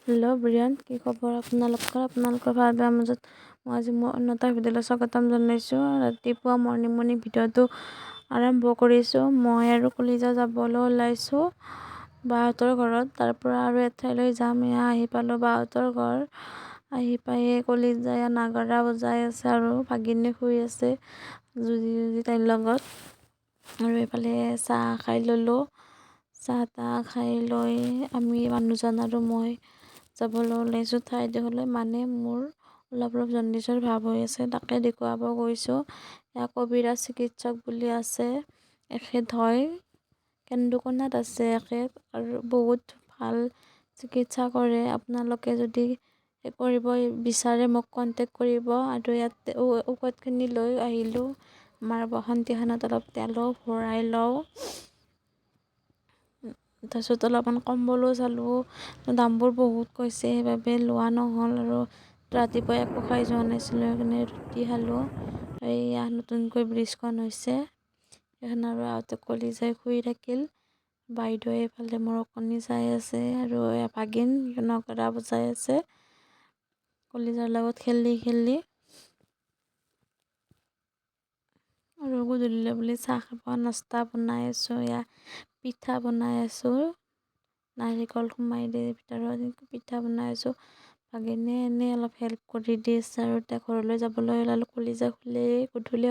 Hello' Brian, কি খবৰ আপোনালোকৰ ভাল বেয়া মাজত মই আজি মোৰ অন্য এটা ভিডিঅ'লৈ স্বাগতম জনাইছোঁ। ৰাতিপুৱা মৰ্ণিং ভিডিঅ'টো আৰম্ভ কৰিছোঁ। মই আৰু কলিজা যাবলৈ ওলাইছোঁ বাহঁতৰ ঘৰত। তাৰ পৰা আৰু এঠাইলৈ যাম। এয়া আহি পালোঁ বাহঁতৰ ঘৰ। আহি পায়ে কলিজাই নাগাৰা বজাই আছে আৰু ভাগিনী শুই আছে যুঁজি তাইৰ লগত। আৰু এইফালে চাহ খাই ল'লোঁ। চাহ তাহ খাই লৈ আমি মানুহজন আৰু মই যাবলৈ ওলাইছোঁ ঠাইডোখৰলৈ। মানে মোৰ অলপ জণ্ডিছৰ ভাৱ হৈ আছে, তাকে দেখুৱাব গৈছোঁ। ইয়াত কবিৰাজ চিকিৎসক বুলি আছে, এখেত হয় কেন্দুকোনাত আছে এখেত, আৰু বহুত ভাল চিকিৎসা কৰে। আপোনালোকে যদি কৰিব বিচাৰে মোক কণ্টেক্ট কৰিব। আৰু ইয়াতে ঔষধখিনি লৈ আহিলোঁ। আমাৰ বসন্তীখানত অলপ তেলো ভৰাই লওঁ। তাৰপিছত অলপমান কম্বলো চালোঁ, দামবোৰ বহুত কৈছে সেইবাবে লোৱা নহ'ল। আৰু ৰাতিপুৱা একো খাই যোৱা নাছিলোঁ, সেইকাৰণে ৰুটি খালোঁ। এইয়া নতুনকৈ ব্ৰিজখন হৈছে সেইখন। আৰু আহোঁতে কলিজাই শুই থাকিল। বাইদেৱে এইফালে মোৰ কণী চাই আছে আৰু ভাগিন নাগাৰা বজাই আছে কলিজাৰ লগত খেলি। আৰু গধূলিলৈ বুলি চাহ খাব নাস্তা বনাই আছোঁ। এয়া পিঠা বনাই আছোঁ, নাৰিকল সোমাই দি ভিতৰত পিঠা বনাই আছোঁ। ভাগিনে এনেই অলপ হেল্প কৰি দি আছে। আৰু এতিয়া ঘৰলৈ যাবলৈ ওলালোঁ। কলিজা শুলেই, গধূলি